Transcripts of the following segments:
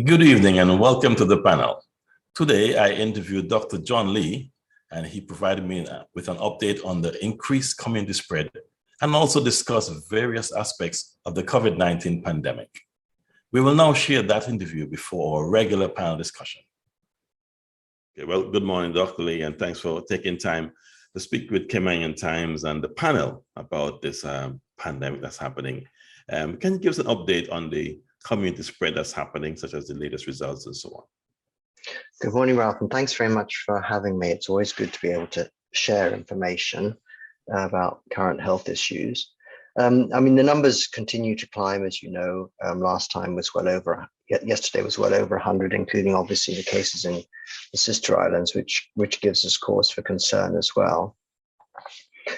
Good evening and welcome to the panel. Today, I interviewed Dr. John Lee, and he provided me with an update on the increased community spread and also discussed various aspects of the COVID-19 pandemic. We will now share that interview before our regular panel discussion. Okay, well, good morning, Dr. Lee, and thanks for taking time to speak with Caymanian Times and the panel about this pandemic that's happening. Can you give us an update on the community spread that's happening, such as the latest results and so on? Good morning, Ralph, and thanks very much for having me. It's always good to be able to share information about current health issues. The numbers continue to climb, as you know. Last time was yesterday was well over 100, including obviously the cases in the sister islands, which gives us cause for concern as well.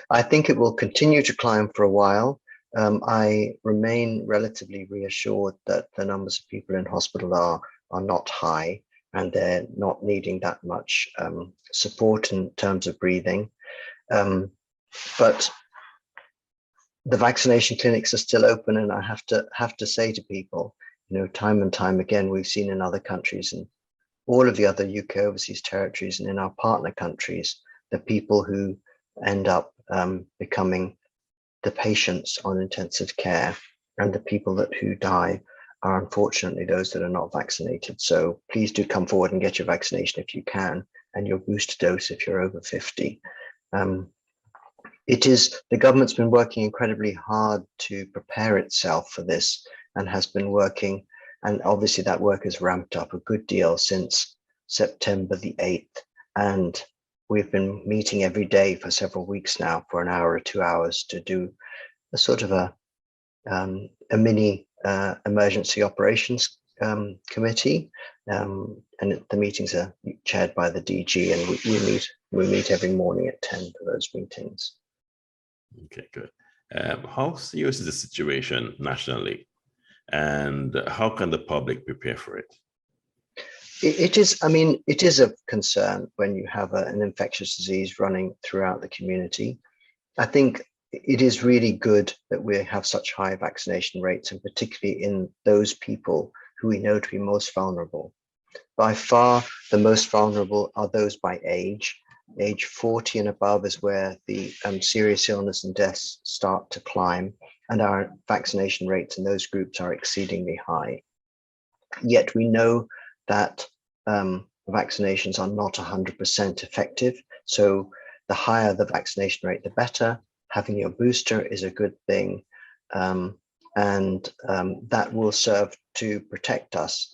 I think it will continue to climb for a while. I remain relatively reassured that the numbers of people in hospital are not high, and they're not needing that much support in terms of breathing. But the vaccination clinics are still open, and I have to say to people, time and time again, we've seen in other countries and all of the other UK overseas territories and in our partner countries, the people who end up becoming the patients on intensive care and the people who die are unfortunately those that are not vaccinated. So please do come forward and get your vaccination if you can, and your booster dose if you're over 50. The government's been working incredibly hard to prepare itself for this and has been working, and obviously that work has ramped up a good deal since September the 8th. And we've been meeting every day for several weeks now for an hour or 2 hours to do a sort of a mini emergency operations committee, and the meetings are chaired by the DG, and we meet every morning at 10 for those meetings. Okay, good. How serious is the situation nationally, and how can the public prepare for it? It is of concern when you have an infectious disease running throughout the community. I think it is really good that we have such high vaccination rates, and particularly in those people who we know to be most vulnerable. By far, the most vulnerable are those by age. Age 40 and above is where the serious illness and deaths start to climb, and our vaccination rates in those groups are exceedingly high. Yet we know that vaccinations are not 100% effective. So the higher the vaccination rate, the better. Having your booster is a good thing, and that will serve to protect us.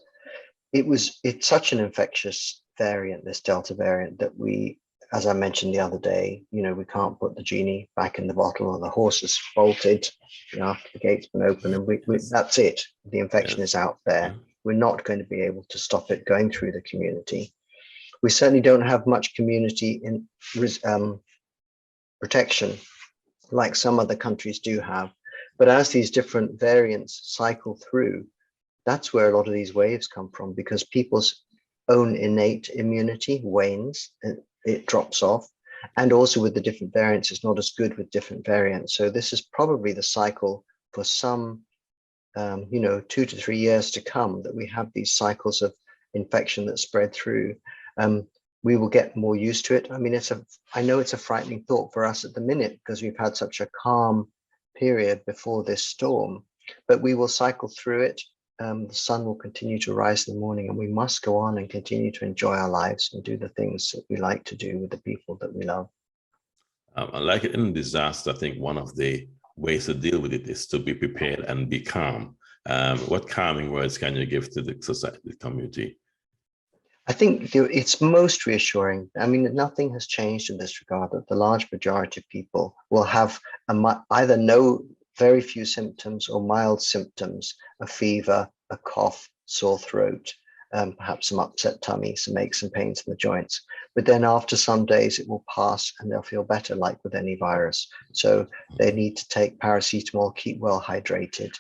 It's such an infectious variant, this Delta variant, that we, as I mentioned the other day, we can't put the genie back in the bottle, or the horse is bolted after the gate's been open, and that's it. The infection is out there. We're not going to be able to stop it going through the community. We certainly don't have much community in protection like some other countries do have. But as these different variants cycle through, that's where a lot of these waves come from, because people's own innate immunity wanes, it drops off. And also with the different variants, it's not as good with different variants. So this is probably the cycle for some 2 to 3 years to come, that we have these cycles of infection that spread through. We will get more used to it. I know it's a frightening thought for us at the minute, because we've had such a calm period before this storm, but we will cycle through it. The sun will continue to rise in the morning, and we must go on and continue to enjoy our lives and do the things that we like to do with the people that we love. Like in disaster, I think one of the ways to deal with it is to be prepared and be calm. What calming words can you give to the society, the community? I think it's most reassuring. Nothing has changed in this regard, that the large majority of people will have either very few symptoms or mild symptoms, a fever, a cough, sore throat, perhaps some upset tummy, some aches and pains in the joints. But then after some days, it will pass and they'll feel better, like with any virus. So they need to take paracetamol, keep well hydrated,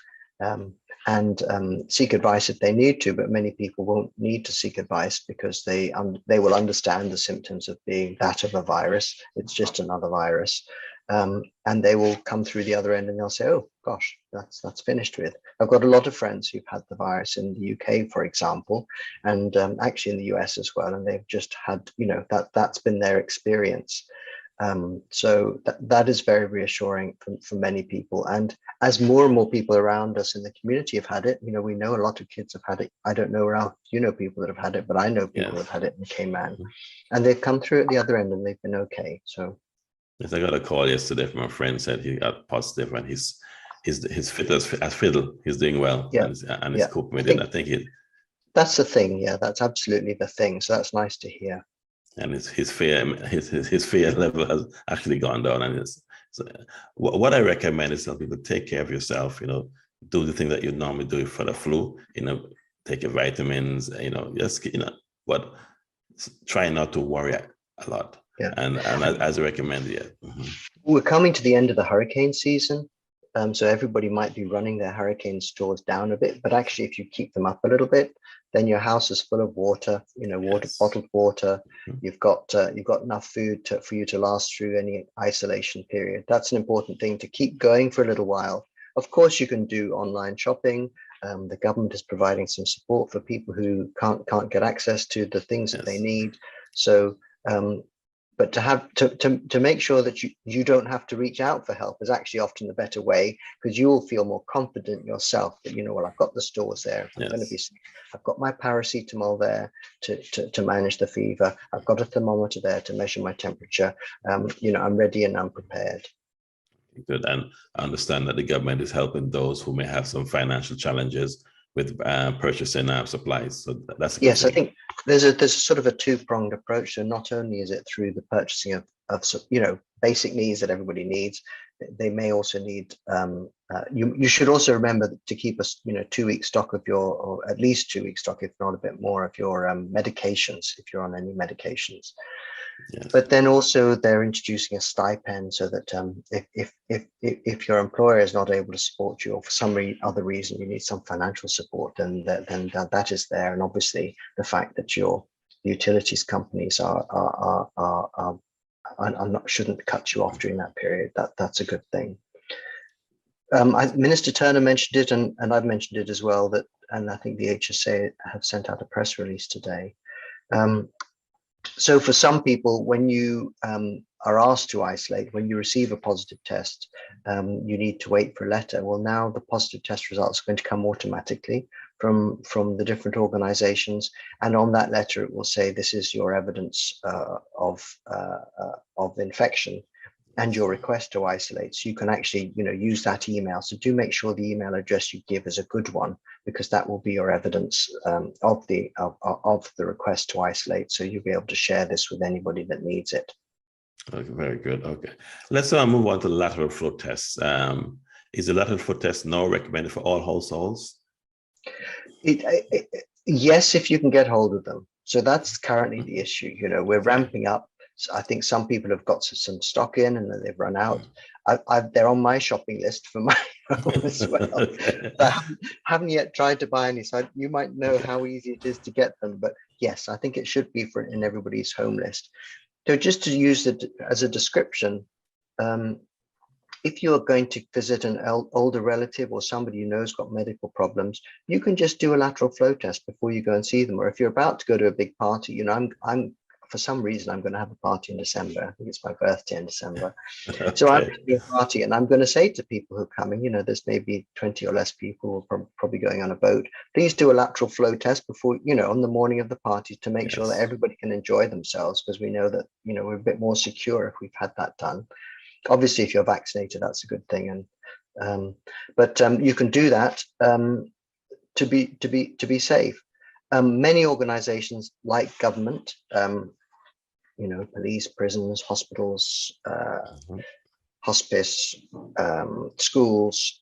and seek advice if they need to, but many people won't need to seek advice, because they will understand the symptoms of being that of a virus. It's just another virus. and they will come through the other end and they'll say, oh gosh, that's finished with. I've got a lot of friends who've had the virus in the UK, for example, and actually in the US as well, and they've just had, that's been their experience. So that is very reassuring for many people. And as more and more people around us in the community have had it, we know a lot of kids have had it. I don't know, Ralph, people that have had it, but I know people that have had it in Cayman, and they've come through at the other end and they've been okay. So yes, I got a call yesterday from a friend, said he got positive and he's fit as fiddle. He's doing well, and he's coping with it. I think that's the thing. Yeah, that's absolutely the thing. So that's nice to hear. And his fear level has actually gone down. And so what I recommend is that people take care of yourself. Do the thing that you normally do for the flu. Take your vitamins. But try not to worry a lot. Yeah. And as I recommend, We're coming to the end of the hurricane season. So everybody might be running their hurricane stores down a bit, but actually if you keep them up a little bit, then your house is full of water, bottled water. You've got enough food for you to last through any isolation period. That's an important thing to keep going for a little while. Of course, you can do online shopping. The government is providing some support for people who can't get access to the things that they need. So, but to make sure that you don't have to reach out for help is actually often the better way, because you will feel more confident yourself that, well, I've got the stores there. I'm going to be safe. I've got my paracetamol there to manage the fever. I've got a thermometer there to measure my temperature. I'm ready and I'm prepared. Good. And I understand that the government is helping those who may have some financial challenges with purchasing supplies. So that's yes. I think there's a sort of a two-pronged approach. So not only is it through the purchasing of basic needs that everybody needs, they may also need. You should also remember to keep a 2-week stock of or at least 2-week stock, if not a bit more, of your medications, if you're on any medications. Yes. But then also they're introducing a stipend so that if your employer is not able to support you, or for some other reason you need some financial support, then that is there. And obviously the fact that your utilities companies shouldn't cut you off during that period, that's a good thing. Minister Turner mentioned it, and I've mentioned it as well, and I think the HSA have sent out a press release today. So for some people, when you are asked to isolate, when you receive a positive test, you need to wait for a letter. Well, now the positive test results are going to come automatically from the different organizations. And on that letter, it will say, this is your evidence of infection and your request to isolate. So you can actually, use that email. So do make sure the email address you give is a good one, because that will be your evidence of the request to isolate. So you'll be able to share this with anybody that needs it. Okay, very good. Okay, let's move on to the lateral flow test. Is the lateral flow test now recommended for all households? Yes, if you can get hold of them. So that's currently the issue. We're ramping up. So I think some people have got some stock in and then they've run out. They're on my shopping list for my home as well. I haven't yet tried to buy any, so you might know how easy it is to get them. But yes, I think it should be in everybody's home list. So just to use it as a description, if you're going to visit an older relative or somebody you know has got medical problems, you can just do a lateral flow test before you go and see them. Or if you're about to go to a big party, I'm for some reason, I'm going to have a party in December. I think it's my birthday in December. Okay. So I'm going to do a party, and I'm going to say to people who are coming, there's maybe 20 or less people probably going on a boat. Please do a lateral flow test before, on the morning of the party, to make sure that everybody can enjoy themselves, because we know that, we're a bit more secure if we've had that done. Obviously, if you're vaccinated, that's a good thing. But you can do that to be safe. Many organizations like government, police, prisons, hospitals, hospice, schools,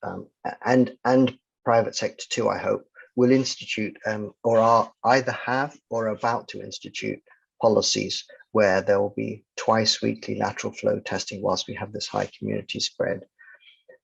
and private sector too, I hope, will institute or are either have or are about to institute policies where there will be twice weekly lateral flow testing whilst we have this high community spread.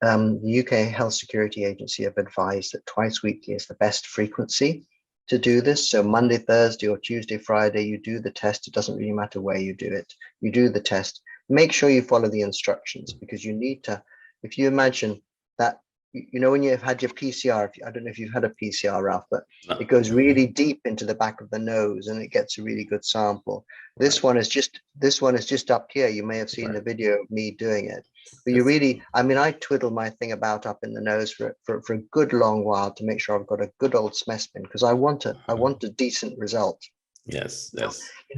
The UK Health Security Agency have advised that twice weekly is the best frequency to do this. So Monday, Thursday, or Tuesday, Friday, you do the test. It doesn't really matter where you do it. You do the test. make sure you follow the instructions, because you need to, if you imagine that, you know, when you've had your PCR, I don't know if you've had a PCR, Ralph, but it goes really deep into the back of the nose and it gets a really good sample. This one is just up here. You may have seen the video of me doing it. But you really, I mean, I twiddle my thing about up in the nose for a good long while to make sure I've got a good old specimen, because I want a decent result. Yes.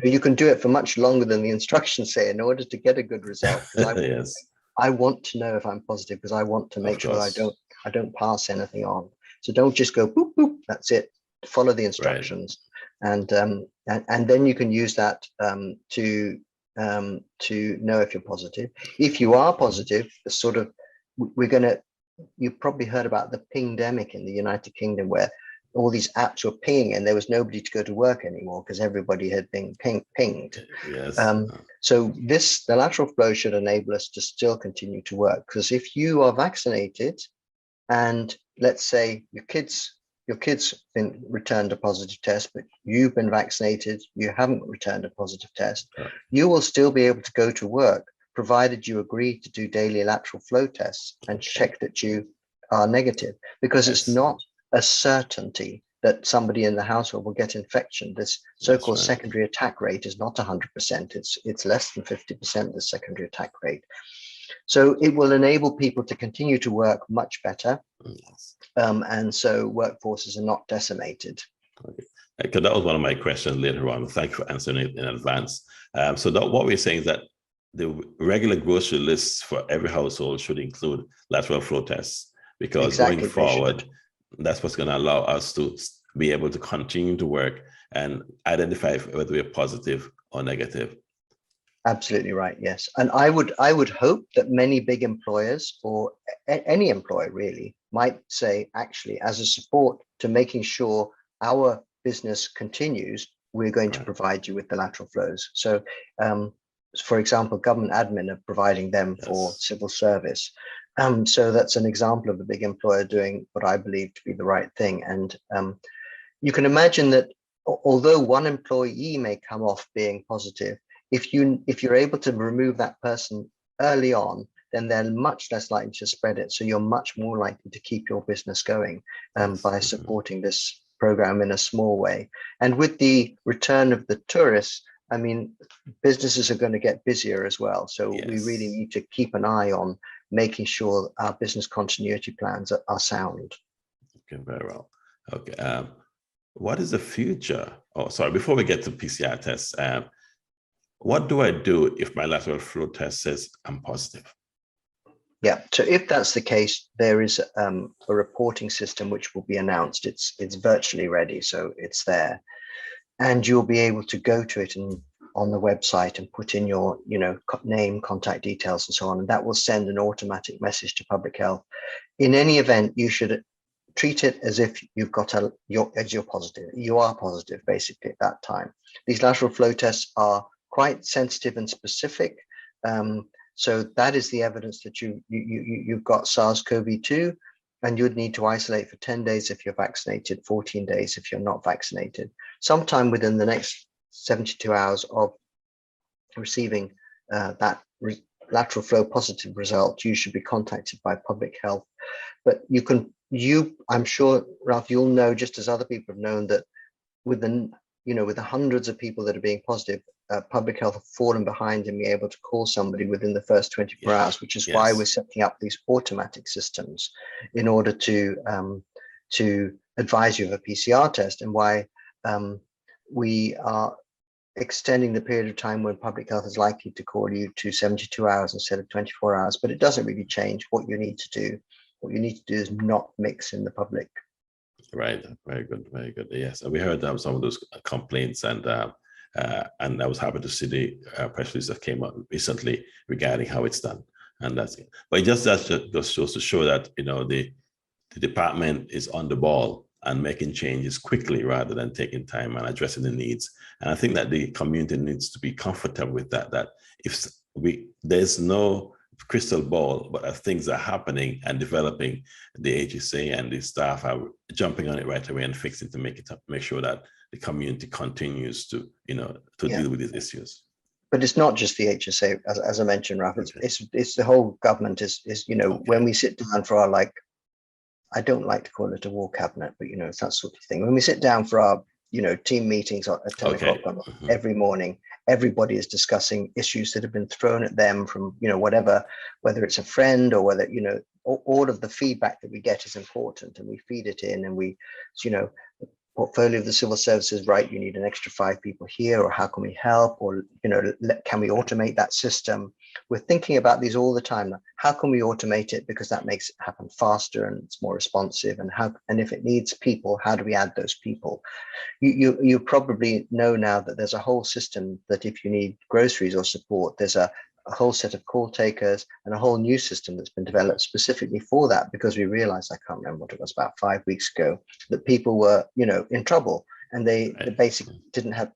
You can do it for much longer than the instructions say in order to get a good result. Yes. I want to know if I'm positive, because I want to make sure I don't pass anything on. So don't just go boop boop. That's it. Follow the instructions, and then you can use that to know if you're positive. If you are positive, you've probably heard about the pingdemic in the United Kingdom, where all these apps were pinging and there was nobody to go to work anymore because everybody had been pinged. Yes. So the lateral flow should enable us to still continue to work, because if you are vaccinated and let's say your kids been returned a positive test, but you've been vaccinated, you haven't returned a positive test, you will still be able to go to work, provided you agree to do daily lateral flow tests and check that you are negative, because it's not a certainty that somebody in the household will get infection. This so-called secondary attack rate is not 100%. It's less than 50%, the secondary attack rate. So it will enable people to continue to work much better. And so workforces are not decimated. Okay. Because that was one of my questions later on. Thank you for answering it in advance. So what we're saying is that the regular grocery lists for every household should include lateral flow tests, because going forward, that's what's going to allow us to be able to continue to work and identify whether we're positive or negative. Absolutely right. Yes. And I would hope that many big employers, or any employer really, might say, actually, as a support to making sure our business continues, we're going to provide you with the lateral flows. So, for example, government admin are providing them for civil service. So that's an example of a big employer doing what I believe to be the right thing. And you can imagine that although one employee may come off being positive, if you're able to remove that person early on, then they're much less likely to spread it. So you're much more likely to keep your business going by supporting this program in a small way. And with the return of the tourists, I mean, businesses are going to get busier as well. So we really need to keep an eye on making sure our business continuity plans are sound. Okay, very well. Okay, what is the future? Oh, sorry, before we get to PCR tests, what do I do if my lateral flow test says I'm positive? Yeah, so if that's the case, there is a reporting system which will be announced. It's virtually ready, so it's there. And you'll be able to go to it and on the website and put in your, name, contact details, and so on. And that will send an automatic message to public health. In any event, you should treat it as if you've got you're positive. You are positive basically at that time. These lateral flow tests are quite sensitive and specific. So that is the evidence that you've got SARS-CoV-2. And you'd need to isolate for 10 days if you're vaccinated, 14 days if you're not vaccinated. Sometime within the next 72 hours of receiving that lateral flow positive result, you should be contacted by public health. But I'm sure, Ralph, you'll know, just as other people have known, that with the hundreds of people that are being positive, public health have fallen behind in being able to call somebody within the first 24 hours, which is why we're setting up these automatic systems in order to advise you of a PCR test, and why we are extending the period of time when public health is likely to call you to 72 hours instead of 24 hours. But it doesn't really change what you need to do. What you need to do is not mix in the public. Right. Very good. Very good. Yes. And we heard some of those complaints, and I was happy to see the press release that came out recently regarding how it's done. And that's it. But it just shows to show that, the department is on the ball and making changes quickly rather than taking time and addressing the needs. And I think that the community needs to be comfortable with that if there's no crystal ball, but as things are happening and developing, the HSA and the staff are jumping on it right away and fixing to make sure that the community continues to deal with these issues. but it's not just the HSA, as I mentioned, Ralph. It's the whole government is when we sit down for our, like, I don't like to call it a war cabinet, but it's that sort of thing. When we sit down for our team meetings at 10 o'clock every morning, everybody is discussing issues that have been thrown at them from whatever, whether it's a friend or whether all of the feedback that we get is important, and we feed it in, and we portfolio of the civil services, right? You need an extra 5 people here, or how can we help, or can we automate that system? We're thinking about these all the time. How can we automate it, because that makes it happen faster and it's more responsive, and if it needs people, how do we add those people? You probably know now that there's a whole system that if you need groceries or support, there's a whole set of call takers and a whole new system that's been developed specifically for that, because we realized, I can't remember what it was, about 5 weeks ago, that people were in trouble, and they basically didn't have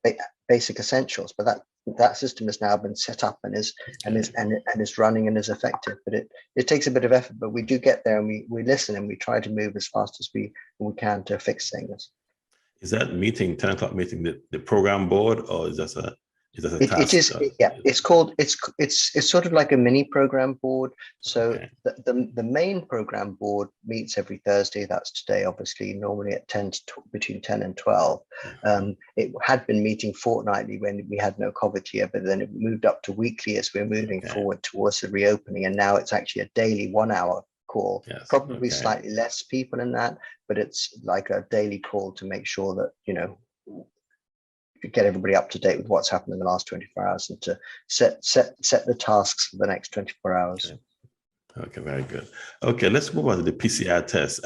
basic essentials. But that system has now been set up and is running and is effective. But it takes a bit of effort, but we do get there, and we listen, and we try to move as fast as we can to fix things. Is that meeting, 10 o'clock meeting, the program board, or is that a task? It is, yeah. It's sort of like a mini program board. So the main program board meets every Thursday. That's today, obviously, normally at between 10 and 12. It had been meeting fortnightly when we had no COVID here, but then it moved up to weekly as we're moving forward towards the reopening. And now it's actually a daily 1 hour call. Yes. Probably slightly less people in that, but it's like a daily call to make sure that get everybody up to date with what's happened in the last 24 hours, and to set the tasks for the next 24 hours. Okay, very good. Okay, let's move on to the PCR test.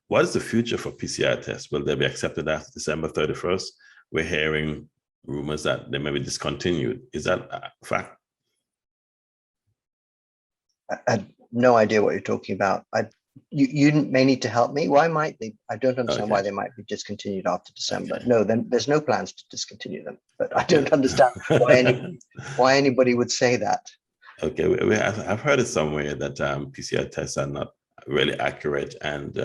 What is the future for PCR tests? Will they be accepted after December 31st? We're hearing rumors that they may be discontinued. Is that a fact? I had no idea what you're talking about. You may need to help me. Why might they? I don't understand why they might be discontinued after December. No, then there's no plans to discontinue them. But I don't understand why anybody would say that. Okay, I've heard it somewhere that PCR tests are not really accurate, and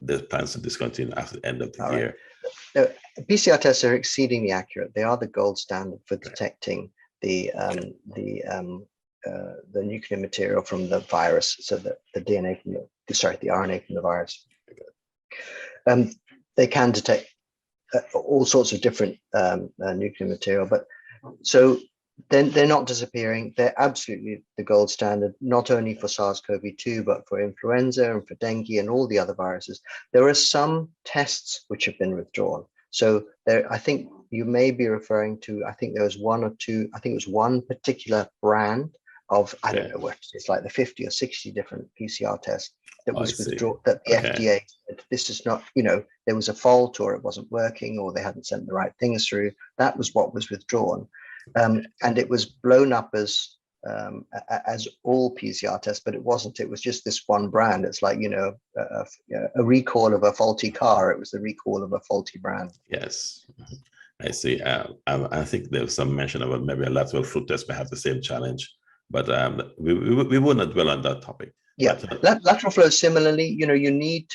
there's plans to discontinue after the end of the year. Right. PCR tests are exceedingly accurate. They are the gold standard for detecting the nuclear material from the virus, so the DNA from the RNA from the virus. They can detect all sorts of different nuclear material, but so they're not disappearing. They're absolutely the gold standard, not only for SARS-CoV-2, but for influenza and for dengue and all the other viruses. There are some tests which have been withdrawn. So I think you may be referring to, I think there was one or two, I think it was one particular brand of, I don't know what, it's like the 50 or 60 different PCR tests that was withdrawn, that the FDA said, this is not, there was a fault, or it wasn't working, or they hadn't sent the right things through. That was what was withdrawn. And it was blown up as all PCR tests, but it wasn't. It was just this one brand. It's like, a recall of a faulty car. It was the recall of a faulty brand. Yes. I see. I think there was some mention about maybe a lateral flow test may have the same challenge, but we will not dwell on that topic. Yeah, lateral flow similarly, you need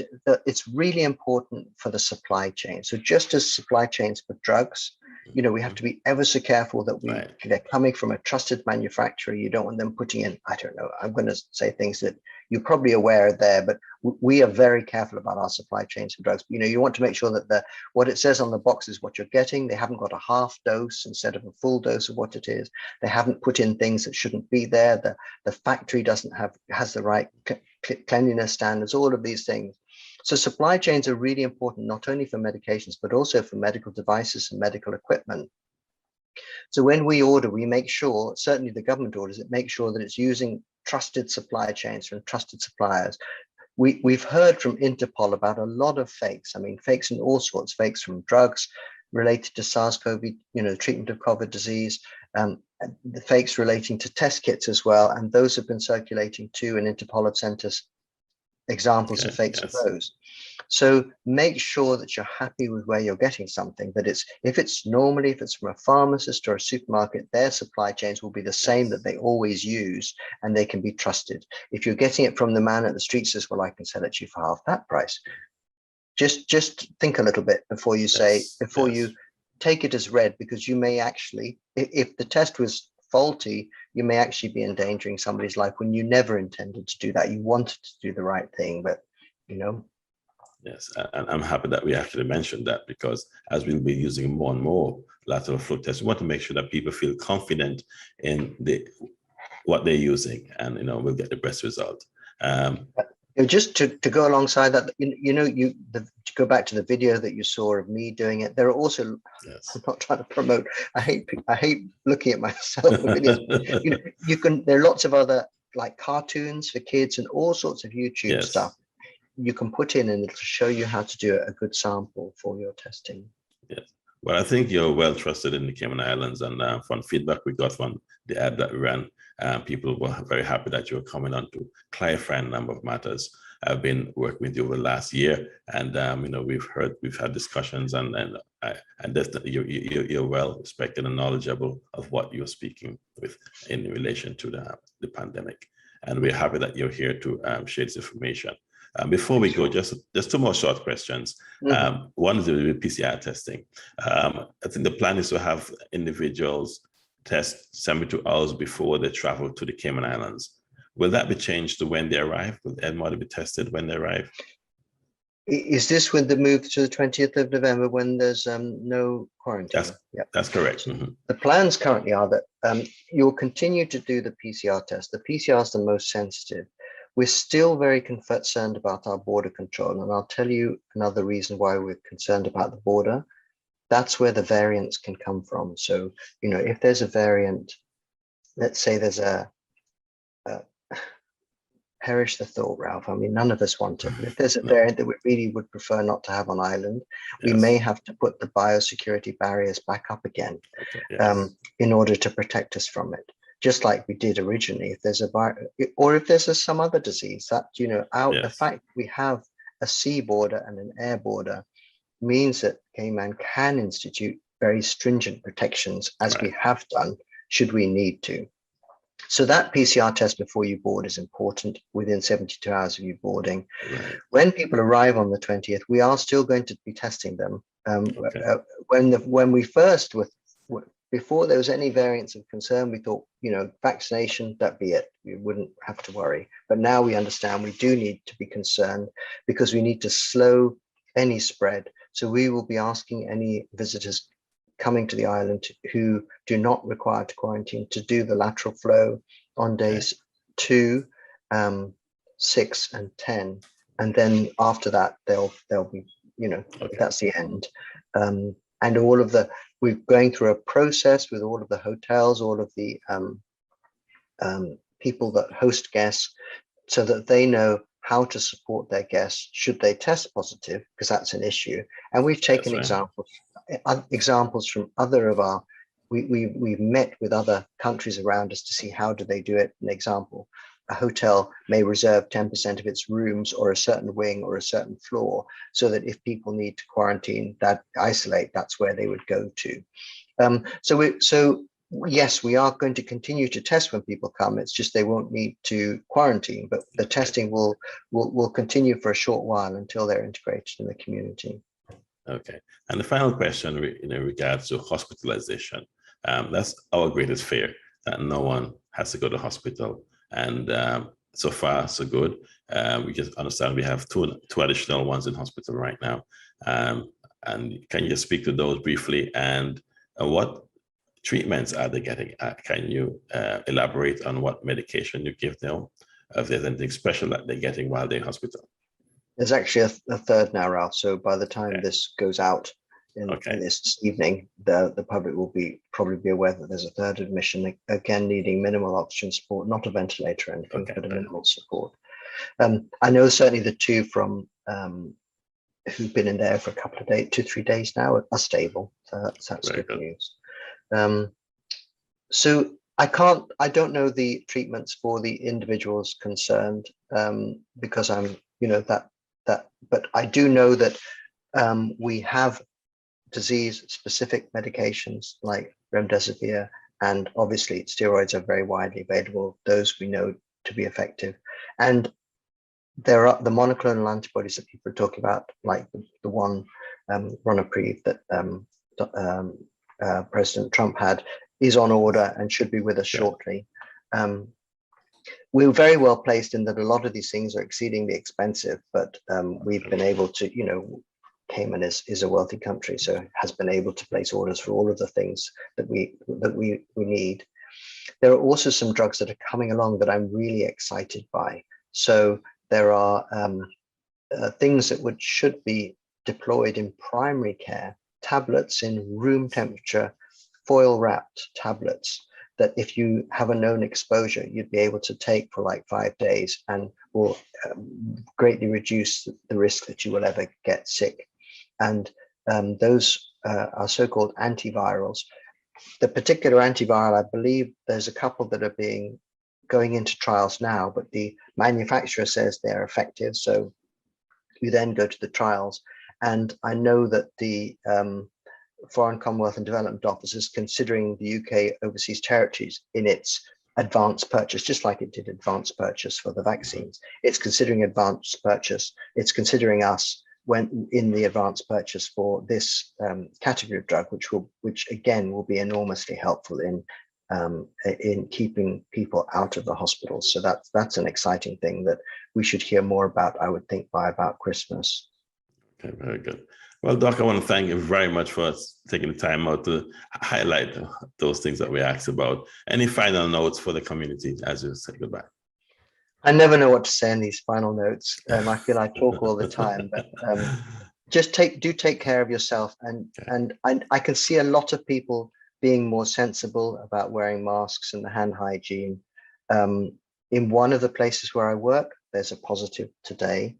it's really important for the supply chain. So just as supply chains for drugs, we have to be ever so careful that they're coming from a trusted manufacturer. You don't want them putting in, I don't know, I'm going to say things that you're probably aware of there, but we are very careful about our supply chains for drugs. You want to make sure that what it says on the box is what you're getting. They haven't got a half dose instead of a full dose of what it is. They haven't put in things that shouldn't be there. The factory has the right cleanliness standards, all of these things. So supply chains are really important, not only for medications, but also for medical devices and medical equipment. So when we order, we make sure, certainly the government orders it, make sure that it's using trusted supply chains from trusted suppliers. We've heard from Interpol about a lot of fakes. I mean, fakes in all sorts, fakes from drugs related to SARS-CoV, the treatment of COVID disease, the fakes relating to test kits as well. And those have been circulating too, and Interpol have sent us examples of fakes of those. So make sure that you're happy with where you're getting something, that if it's from a pharmacist or a supermarket, their supply chains will be the same that they always use, and they can be trusted. If you're getting it from the man at the street says, well, I can sell it to you for half that price. Just think a little bit before you say, you take it as read, because you may actually, if the test was faulty, you may actually be endangering somebody's life when you never intended to do that. You wanted to do the right thing, but you know. Yes, and I'm happy that we actually mentioned that, because as we'll be using more and more lateral flow tests, we want to make sure that people feel confident in what they're using, and we'll get the best result. Just to go alongside that, to go back to the video that you saw of me doing it, there are also, yes. I'm not trying to promote, I hate looking at myself in videos. There are lots of other like cartoons for kids and all sorts of YouTube stuff you can put in, and it'll show you how to do a good sample for your testing. Yes. Well, I think you're well trusted in the Cayman Islands, and from feedback we got from the ad that we ran, people were very happy that you were coming on to clarify a number of matters. I've been working with you over the last year, and we've had discussions, and definitely you're well respected and knowledgeable of what you're speaking with in relation to the pandemic, and we're happy that you're here to share this information. Before we go, just two more short questions. One is the PCR testing. I think the plan is to have individuals test 72 hours before they travel to the Cayman Islands. Will that be changed to when they arrive? Will everybody be tested when they arrive? Is this when the move to the 20th of November, when there's no quarantine? That's correct. So the plans currently are that you'll continue to do the PCR test. The PCR is the most sensitive. We're still very concerned about our border control, and I'll tell you another reason why we're concerned about the border. That's where the variants can come from. So, if there's a variant, let's say there's a perish the thought, Ralph. I mean, none of us want it. But if there's a variant that we really would prefer not to have on island, we may have to put the biosecurity barriers back up again in order to protect us from it. Just like we did originally, if there's or if there's some other disease that, the fact we have a sea border and an air border means that Cayman can institute very stringent protections, as we have done, should we need to. So that PCR test before you board is important, within 72 hours of you boarding. When people arrive on the 20th, we are still going to be testing them. When we first before there was any variants of concern, we thought, vaccination, that'd be it. We wouldn't have to worry. But now we understand we do need to be concerned, because we need to slow any spread. So we will be asking any visitors coming to the island who do not require to quarantine to do the lateral flow on days 2, 6, and 10. And then after that, they'll be, that's the end. And all of we're going through a process with all of the hotels, all of the people that host guests, so that they know how to support their guests should they test positive, because that's an issue. And we've taken examples from other of our, we've met with other countries around us to see how do they do it. An example, a hotel may reserve 10% of its rooms or a certain wing or a certain floor, so that if people need to quarantine, isolate, that's where they would go to. So yes, we are going to continue to test when people come. It's just they won't need to quarantine, but the testing will continue for a short while until they're integrated in the community. Okay. And the final question in regards to hospitalization, that's our greatest fear, that no one has to go to hospital. And so far, so good. We just understand we have two additional ones in hospital right now. And can you just speak to those briefly, and what treatments are they getting? Can you elaborate on what medication you give them, if there's anything special that they're getting while they're in hospital? There's actually a third now, Ralph. So by the time this goes out in this evening, the public will probably be aware that there's a third admission, again needing minimal oxygen support, not a ventilator or anything, but a minimal support. I know certainly the two from who've been in there for a couple of days, 2-3 days now, are stable. So that's good news. So I don't know the treatments for the individuals concerned, because I'm, but I do know that we have disease-specific medications like remdesivir, and obviously steroids are very widely available. Those we know to be effective. And there are the monoclonal antibodies that people are talking about, like the one Ronapreve that President Trump had is on order and should be with us shortly. We're very well placed in that a lot of these things are exceedingly expensive, but we've been able to, Cayman is a wealthy country, so has been able to place orders for all of the things that we need. There are also some drugs that are coming along that I'm really excited by. So there are things that should be deployed in primary care, tablets in room temperature, foil wrapped tablets that if you have a known exposure, you'd be able to take for like 5 days and will greatly reduce the risk that you will ever get sick. And those are so-called antivirals. The particular antiviral, I believe there's a couple that are going into trials now, but the manufacturer says they're effective. So you then go to the trials. And I know that the Foreign Commonwealth and Development Office is considering the UK overseas territories in its advance purchase, just like it did advance purchase for the vaccines. It's considering advance purchase. It's considering us when in the advance purchase for this category of drug, which again will be enormously helpful in keeping people out of the hospitals. So that's an exciting thing that we should hear more about, I would think, by about Christmas. Okay, very good. Well, Doc, I want to thank you very much for taking the time out to highlight those things that we asked about. Any final notes for the community as you say goodbye? I never know what to say in these final notes. I feel I talk all the time, but just do take care of yourself. And I can see a lot of people being more sensible about wearing masks and the hand hygiene. In one of the places where I work, there's a positive today.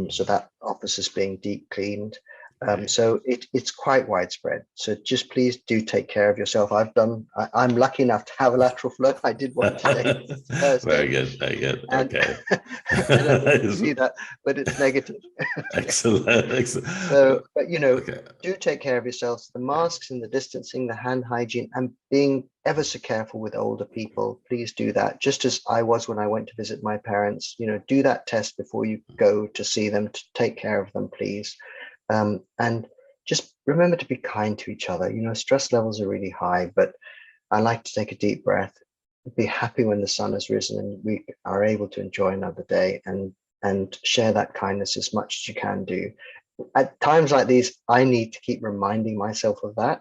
So that office is being deep cleaned. So it's quite widespread. So just please do take care of yourself. I'm lucky enough to have a lateral flow. I did one today. Very good, very good. Okay. I don't know if you see that, but it's negative. Excellent. So, but do take care of yourselves. The masks and the distancing, the hand hygiene, and being ever so careful with older people. Please do that. Just as I was when I went to visit my parents. Do that test before you go to see them. To take care of them, please. And just remember to be kind to each other. Stress levels are really high, but I like to take a deep breath, be happy when the sun has risen and we are able to enjoy another day and share that kindness as much as you can do. At times like these, I need to keep reminding myself of that.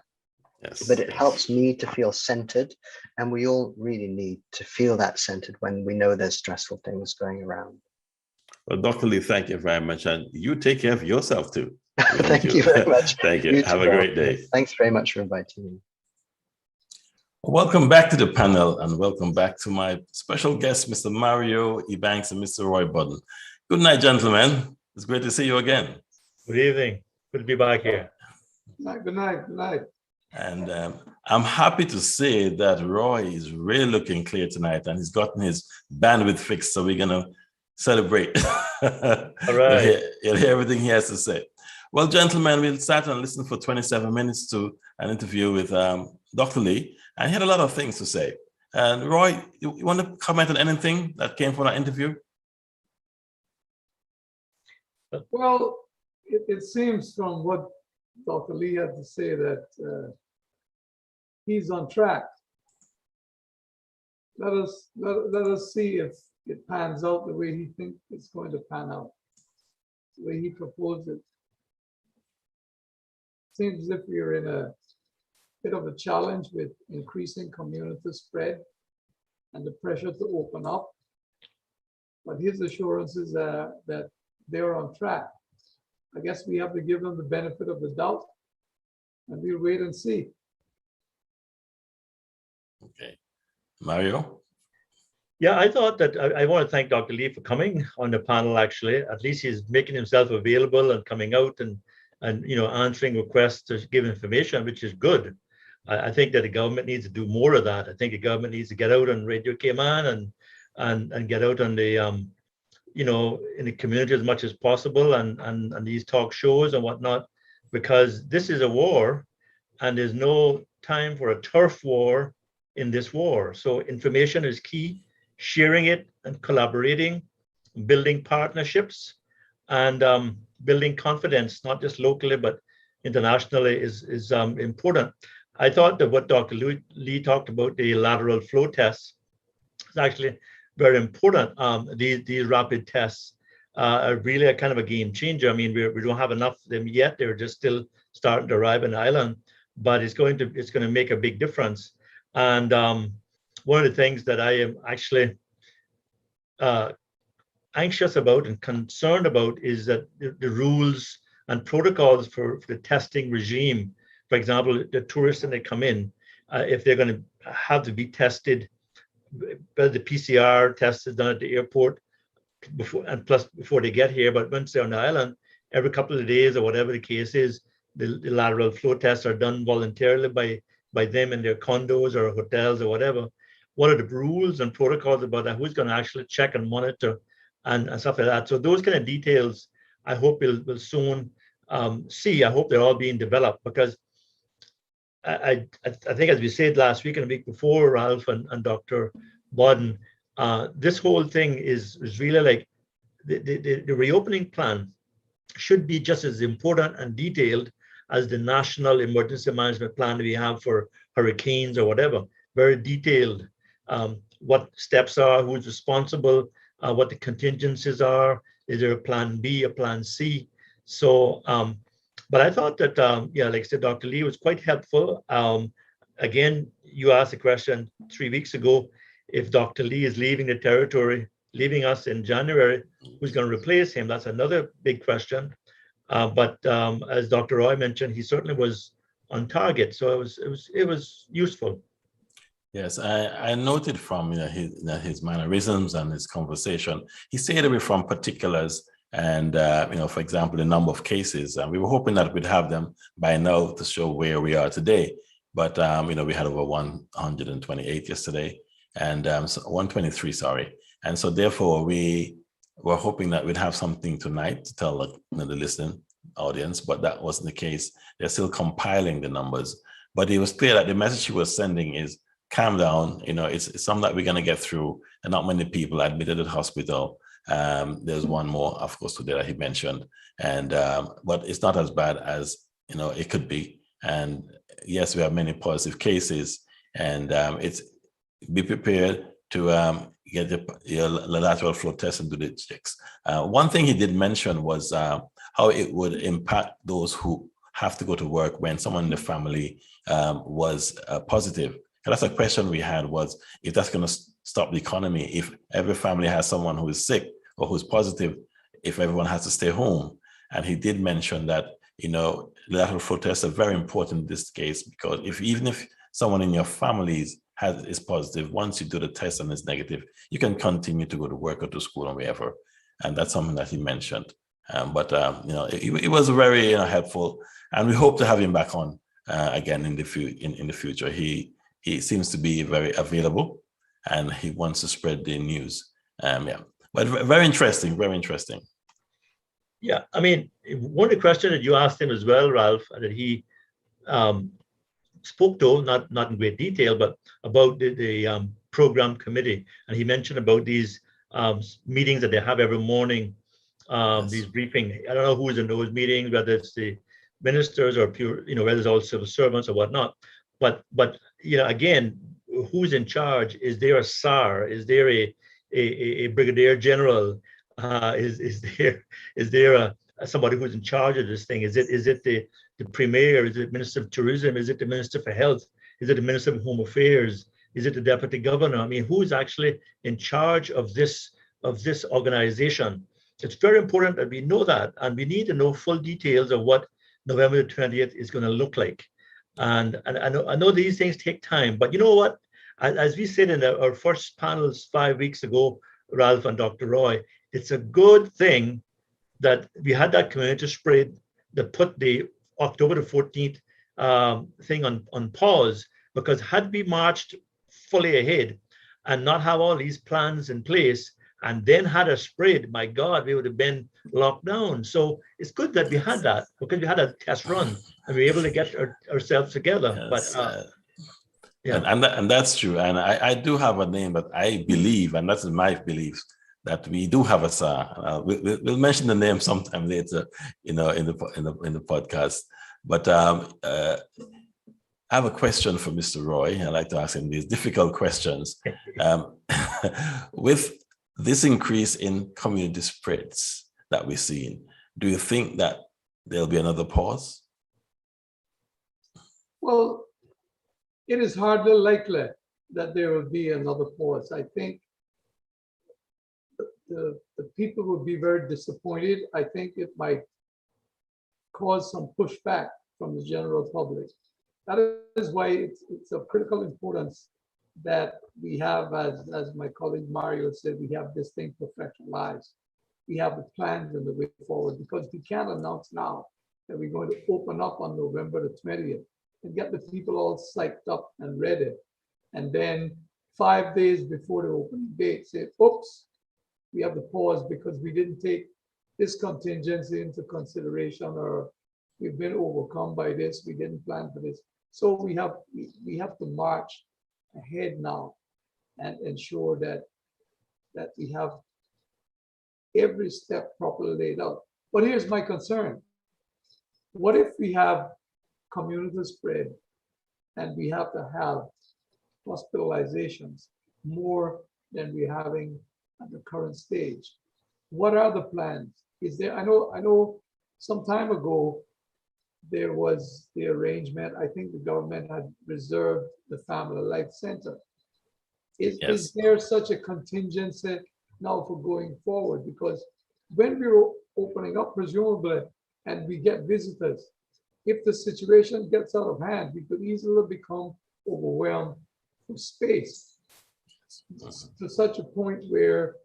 Yes, but it helps me to feel centered, and we all really need to feel that centered when we know there's stressful things going around. Well, Dr. Lee, thank you very much, and you take care of yourself too. Thank you very much. Thank you. Have a great day. Thanks very much for inviting me. Welcome back to the panel, and welcome back to my special guests, Mr. Mario Ebanks and Mr. Roy Budden. Good night, gentlemen. It's great to see you again. Good evening. Good to be back here. Good night. Good night. And I'm happy to say that Roy is really looking clear tonight, and he's gotten his bandwidth fixed, so we're going to celebrate. All right. You'll hear everything he has to say. Well, gentlemen, we'll start and listen for 27 minutes to an interview with Dr. Lee, and he had a lot of things to say. And Roy, you want to comment on anything that came from that interview? Well, it seems from what Dr. Lee had to say that he's on track. Let us see if it pans out the way he thinks it's going to pan out, the way he proposed it. Seems as if we are in a bit of a challenge with increasing community spread and the pressure to open up. But his assurances are that they're on track. I guess we have to give them the benefit of the doubt, and we'll wait and see. Okay. Mario? Yeah, I thought that I want to thank Dr. Lee for coming on the panel, actually. At least he's making himself available and coming out and answering requests to give information, which is good. I think that the government needs to do more of that. I think the government needs to get out on Radio Cayman and get out on the in the community as much as possible and these talk shows and whatnot, because this is a war and there's no time for a turf war in this war. So information is key, sharing it and collaborating, building partnerships and building confidence, not just locally, but internationally is important. I thought that what Dr. Lee talked about, the lateral flow tests, is actually very important. These rapid tests are really a kind of a game changer. I mean, we don't have enough of them yet. They're just still starting to arrive in Ireland, but it's going to make a big difference. And one of the things that I am actually anxious about and concerned about is that the rules and protocols for the testing regime. For example, the tourists when they come in, if they're going to have to be tested, the PCR test is done at the airport before they get here. But once they're on the island, every couple of days or whatever the case is, the lateral flow tests are done voluntarily by them in their condos or hotels or whatever. What are the rules and protocols about that? Who's going to actually check and monitor and stuff like that? So those kind of details, I hope we'll soon see. I hope they're all being developed, because I think, as we said last week and the week before, Ralph and Dr. Bodden, this whole thing is really like the reopening plan should be just as important and detailed as the national emergency management plan we have for hurricanes or whatever. Very detailed, what steps are, who's responsible, what the contingencies are. Is there a plan B, a plan C? So, but I thought that, like I said, Dr. Lee was quite helpful. Again, you asked a question 3 weeks ago, if Dr. Lee is leaving the territory, leaving us in January, who's going to replace him? That's another big question. But as Dr. Roy mentioned, he certainly was on target. So it was useful. Yes, I noted from his mannerisms and his conversation, he stayed away from particulars. And, for example, the number of cases, and we were hoping that we'd have them by now to show where we are today. But, we had over 128 yesterday and 123, sorry. And so therefore we were hoping that we'd have something tonight to tell the listening audience, but that wasn't the case. They're still compiling the numbers, but it was clear that the message he was sending is calm down. It's something that we're going to get through, and not many people admitted at hospital. There's one more, of course, today that he mentioned, and but it's not as bad as it could be. And yes, we have many positive cases, and it's be prepared to get your lateral flow test and do the checks. One thing he did mention was how it would impact those who have to go to work when someone in the family was positive. And that's a question we had, was if that's going to stop the economy, if every family has someone who is sick or who's positive, if everyone has to stay home. And he did mention that, lateral flow tests are very important in this case, because even if someone in your family is positive, once you do the test and it's negative, you can continue to go to work or to school or wherever. And that's something that he mentioned. But it was very helpful, and we hope to have him back on again in the future. He seems to be very available, and he wants to spread the news. But very interesting, very interesting. Yeah, I mean, one of the questions that you asked him as well, Ralph, that he spoke to, not in great detail, but about the program committee, and he mentioned about these meetings that they have every morning. Yes. These briefing. I don't know who's in those meetings, whether it's the ministers or pure, whether it's all civil servants or whatnot. But again, who's in charge? Is there a SAR? Is there a brigadier general? Is there somebody who's in charge of this thing? Is it the premier? Is it Minister of Tourism? Is it the Minister for Health? Is it the Minister of Home Affairs? Is it the Deputy Governor? I mean, who's actually in charge of this organization? It's very important that we know that, and we need to know full details of what November the 20th is going to look like. And I know these things take time, but you know what? As we said in our first panels 5 weeks ago, Ralph and Dr. Roy, it's a good thing that we had that community spread that put the October the 14th thing on pause, because had we marched fully ahead and not have all these plans in place, and then had a spread, my God, we would have been locked down. So it's good that we had that, because we had a test run and we were able to get ourselves together. Yes, but yeah, and that's true. And I do have a name, but I believe, and that's my belief, that we do have a SAR. We'll mention the name sometime later, in the podcast. But I have a question for Mr. Roy. I like to ask him these difficult questions. With this increase in community spreads that we're seeing, do you think that there'll be another pause? Well, it is hardly likely that there will be another pause. I think the people will be very disappointed. I think it might cause some pushback from the general public. That is why it's of critical importance that we have, as my colleague Mario said, we have this thing professionalized. We have the plans and the way forward, because we can't announce now that we're going to open up on November the 20th and get the people all psyched up and ready. And then 5 days before the opening date, say, oops, we have the pause because we didn't take this contingency into consideration, or we've been overcome by this, we didn't plan for this. So we have to march ahead now and ensure that we have every step properly laid out. But here's my concern. What if we have community spread and we have to have hospitalizations more than we're having at the current stage? What are the plans? Is there, I know some time ago, there was the arrangement, I think the government had reserved the Family Life Center. Is there such a contingency now for going forward? Because when we're opening up, presumably, and we get visitors, if the situation gets out of hand, we could easily become overwhelmed with space to such a point where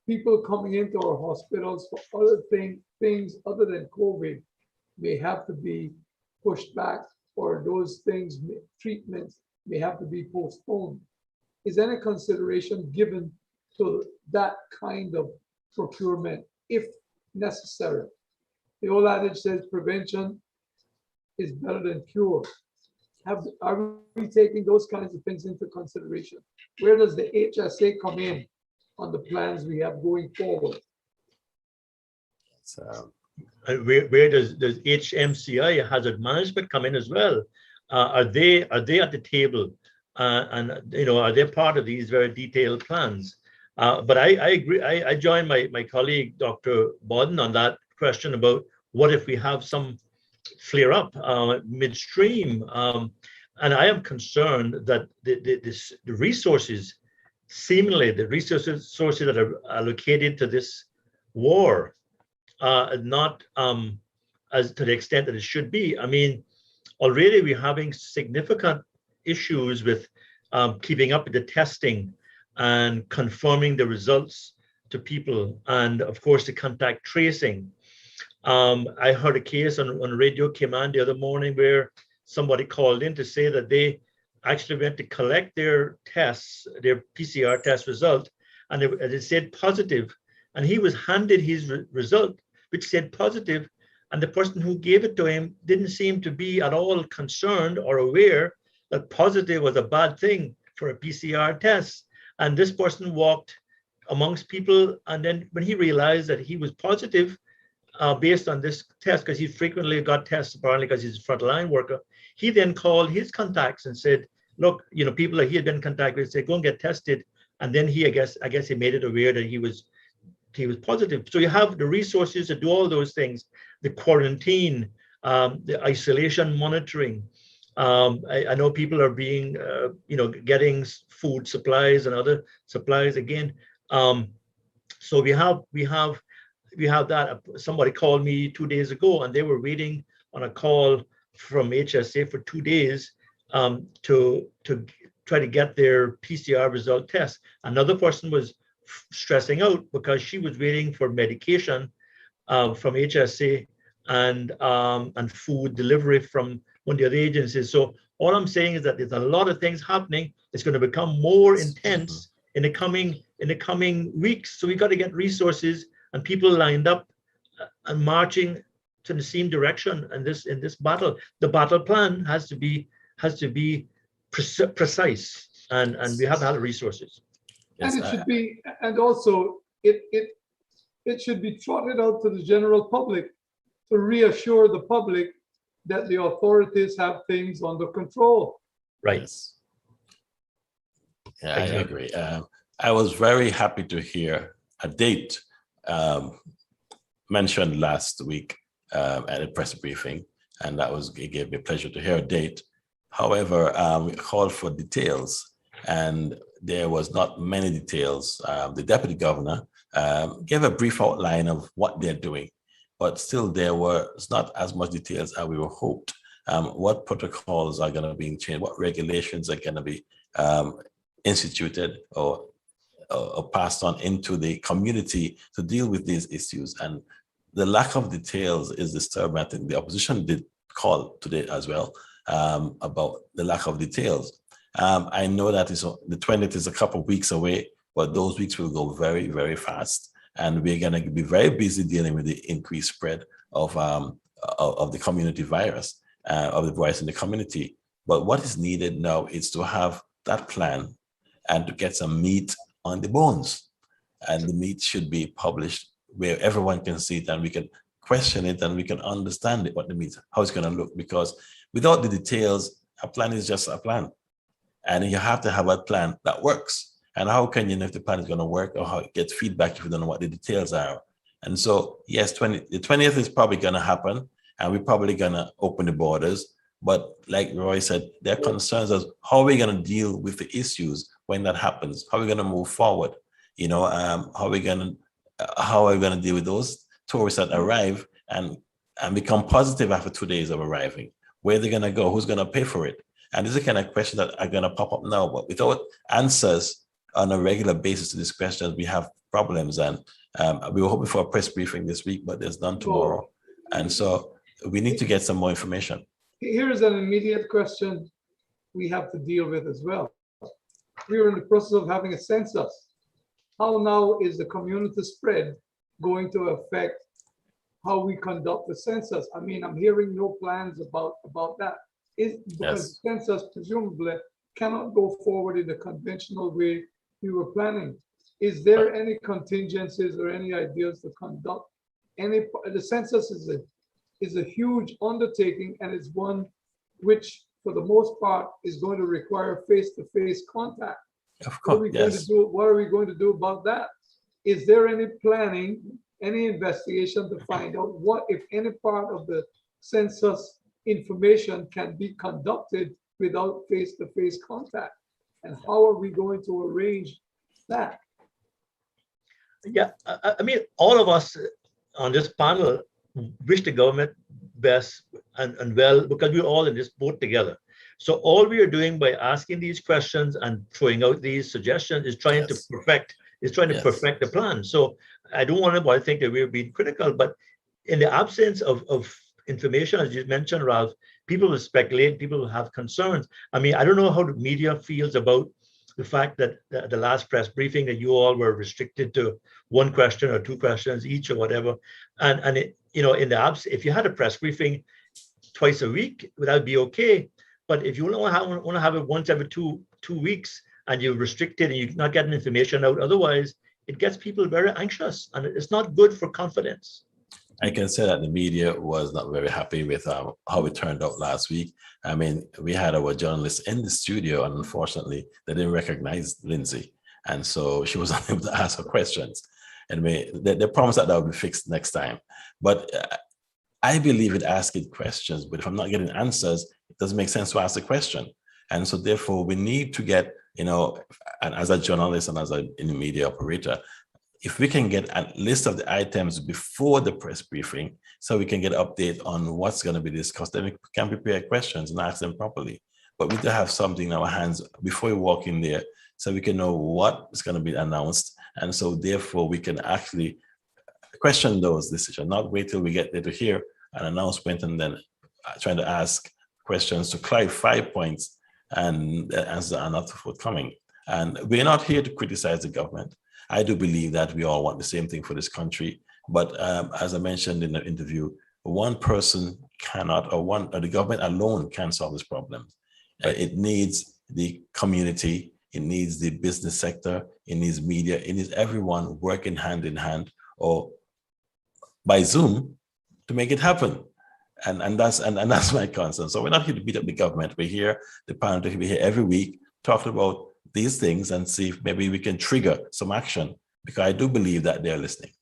people coming into our hospitals for other things other than COVID may have to be pushed back, or those things, treatments may have to be postponed. Is any consideration given to that kind of procurement if necessary? The old adage says prevention is better than cure. Are we taking those kinds of things into consideration? Where does the HSA come in on the plans we have going forward? Where does HMCI, hazard management, come in as well? Are they at the table, and are they part of these very detailed plans? But I agree. I join my colleague Dr. Bodden on that question about what if we have some flare up midstream, and I am concerned that the resources, seemingly the resources that are allocated to this war, not as to the extent that it should be. I mean, already we're having significant issues with keeping up with the testing and confirming the results to people, and of course the contact tracing. I heard a case on radio came on the other morning where somebody called in to say that they actually went to collect their tests, their PCR test result, and it said positive, and he was handed his result, which said positive, and the person who gave it to him didn't seem to be at all concerned or aware that positive was a bad thing for a PCR test. And this person walked amongst people, and then when he realized that he was positive based on this test, because he frequently got tests apparently because he's a frontline worker, he then called his contacts and said, look, people that he had been in contact with said, go and get tested. And then I guess he made it aware that he was positive. So you have the resources to do all those things, the quarantine, the isolation monitoring. I know people are being, getting food supplies and other supplies again. So we have that. Somebody called me 2 days ago, and they were waiting on a call from HSA for 2 days to try to get their PCR result test. Another person was stressing out because she was waiting for medication from HSA and food delivery from one of the other agencies. So all I'm saying is that there's a lot of things happening. It's going to become more intense in the coming weeks. So we got to get resources and people lined up and marching to the same direction. And in this battle, the battle plan has to be precise, and we have to have the resources. Yes, and it should be, and also it should be trotted out to the general public to reassure the public that the authorities have things under control. Right. Yes. Yeah, Exactly. I agree. I was very happy to hear a date mentioned last week at a press briefing, and it gave me pleasure to hear a date. However, we called for details, and there was not many details. The deputy governor gave a brief outline of what they're doing, but still there was not as much details as we were hoped. What protocols are going to be changed? What regulations are going to be instituted or passed on into the community to deal with these issues? And the lack of details is disturbing. I think the opposition did call today as well about the lack of details. I know that the 20th is a couple of weeks away, but those weeks will go very, very fast. And we're going to be very busy dealing with the increased spread of the community virus, of the virus in the community. But what is needed now is to have that plan and to get some meat on the bones. And the meat should be published where everyone can see it and we can question it and we can understand it, what the meat, how it's going to look. Because without the details, a plan is just a plan. And you have to have a plan that works. And how can you know if the plan is going to work or how it gets feedback if you don't know what the details are? And so, yes, the 20th is probably going to happen, and we're probably going to open the borders. But like Roy said, there are concerns as how are we going to deal with the issues when that happens? How are we going to move forward? You know, how are we going to deal with those tourists that arrive and become positive after 2 days of arriving? Where are they going to go? Who's going to pay for it? And these are kind of questions that are going to pop up now, but without answers on a regular basis to these questions, we have problems. And we were hoping for a press briefing this week, but there's none tomorrow. And so we need to get some more information. Here's an immediate question we have to deal with as well. We are in the process of having a census. How now is the community spread going to affect how we conduct the census? I mean, I'm hearing no plans about that. Because the census presumably cannot go forward in the conventional way we were planning. Is there any contingencies or any ideas to conduct the census is a huge undertaking, and it's one which for the most part is going to require face-to-face contact. Of course, what are we going to do about that? Is there any planning, any investigation to find out what, if any part of the census information can be conducted without face-to-face contact? And how are we going to arrange that? Yeah, I mean, all of us on this panel wish the government best and well, because we're all in this boat together. So all we are doing by asking these questions and throwing out these suggestions is trying to perfect the plan. So I don't want to think that we're being critical, but in the absence of information, as you mentioned, Ralph, people will speculate, people will have concerns. I mean, I don't know how the media feels about the fact that the last press briefing that you all were restricted to one question or two questions each or whatever. And it, you know, in the absence, if you had a press briefing twice a week, that would be okay. But if you want to have it once every two weeks and you're restricted and you're not getting information out, otherwise it gets people very anxious and it's not good for confidence. I can say that the media was not very happy with how it turned out last week. I mean, we had our journalists in the studio, and unfortunately, they didn't recognize Lindsay. And so she was unable to ask her questions. Anyway, they promised that would be fixed next time. But I believe in asking questions, but if I'm not getting answers, it doesn't make sense to ask the question. And so therefore, we need to get, you know, and as a journalist and as a media operator, if we can get a list of the items before the press briefing, so we can get an update on what's going to be discussed, then we can prepare questions and ask them properly. But we need to have something in our hands before we walk in there, so we can know what is going to be announced. And so therefore, we can actually question those decisions, not wait till we get there to hear an announcement and then trying to ask questions to clarify points and answers are not forthcoming. And we're not here to criticize the government. I do believe that we all want the same thing for this country. But as I mentioned in the interview, one person cannot, or the government alone can't solve this problem. It needs the community, it needs the business sector, it needs media, it needs everyone working hand in hand or by Zoom to make it happen. And that's my concern. So we're not here to beat up the government. We're here, the panel to be here every week talking about these things and see if maybe we can trigger some action, because I do believe that they're listening.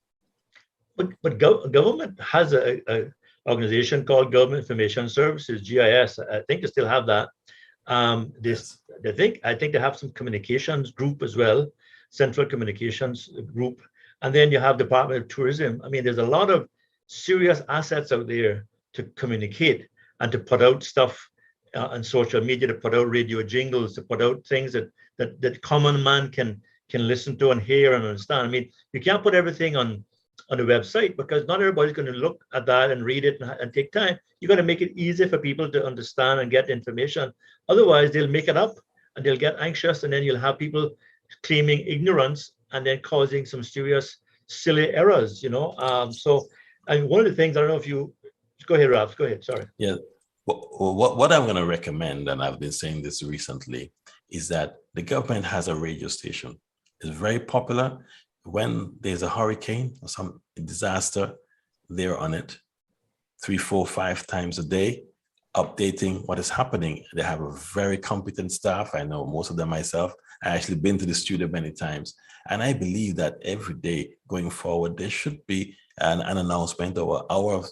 But government has a organization called Government Information Services, GIS. I think they still have that. I think they have some communications group as well, central communications group. And then you have Department of Tourism. I mean, there's a lot of serious assets out there to communicate and to put out stuff on social media, to put out radio jingles, to put out things that common man can listen to and hear and understand. I mean, you can't put everything on the website because not everybody's going to look at that and read it and take time. You got to make it easy for people to understand and get information. Otherwise, they'll make it up and they'll get anxious, and then you'll have people claiming ignorance and then causing some serious, silly errors, you know. So, and one of the things, I don't know if you, go ahead, Ralph, go ahead, sorry. Yeah, what I'm going to recommend, and I've been saying this recently, is that the government has a radio station. It's very popular. When there's a hurricane or some disaster, they're on it 3, 4, 5 times a day, updating what is happening. They have a very competent staff. I know most of them myself. I actually been to the studio many times. And I believe that every day going forward, there should be an announcement or an hour of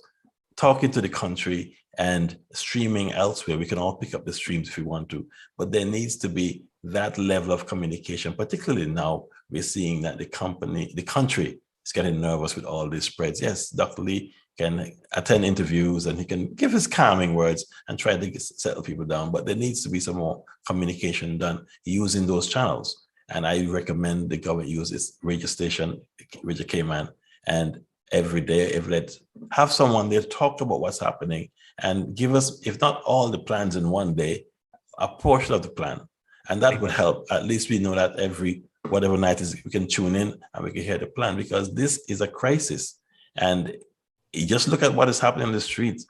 talking to the country and streaming elsewhere. We can all pick up the streams if we want to, but there needs to be that level of communication, particularly now we're seeing that the country is getting nervous with all these spreads. Yes, Dr. Lee can attend interviews and he can give his calming words and try to settle people down, but there needs to be some more communication done using those channels. And I recommend the government use its radio station, Radio Cayman, and every day, have someone there talk about what's happening and give us, if not all the plans in one day, a portion of the plan. And that would help. At least we know that every whatever night is, we can tune in and we can hear the plan, because this is a crisis. And you just look at what is happening in the streets.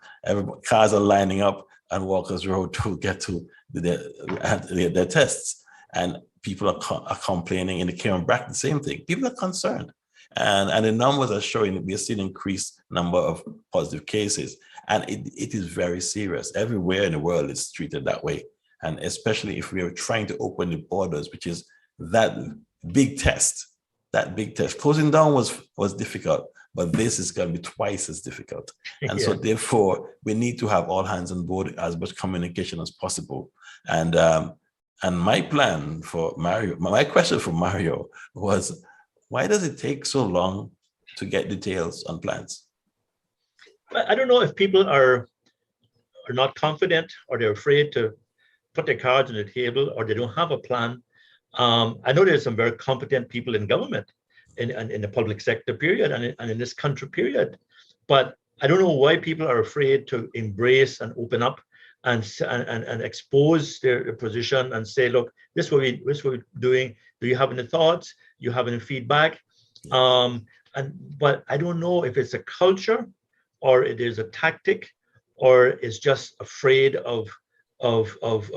Cars are lining up on Walker's Road to get to their tests. And people are complaining. In the Cayman Bracken, the same thing. People are concerned. And the numbers are showing we are seeing increased number of positive cases. And it is very serious. Everywhere in the world it's treated that way. And especially if we are trying to open the borders, which is that big test. Closing down was difficult, but this is going to be twice as difficult. And so therefore, we need to have all hands on board, as much communication as possible. And my plan for Mario, my question for Mario was, why does it take so long to get details on plans? I don't know if people are not confident, or they're afraid to put their cards on the table, or they don't have a plan. I know there's some very competent people in government, in the public sector period, and in this country period. But I don't know why people are afraid to embrace and open up and expose their position and say, look, this is what we're doing. Do you have any thoughts? Do you have any feedback? But I don't know if it's a culture, or it is a tactic, or it's just afraid of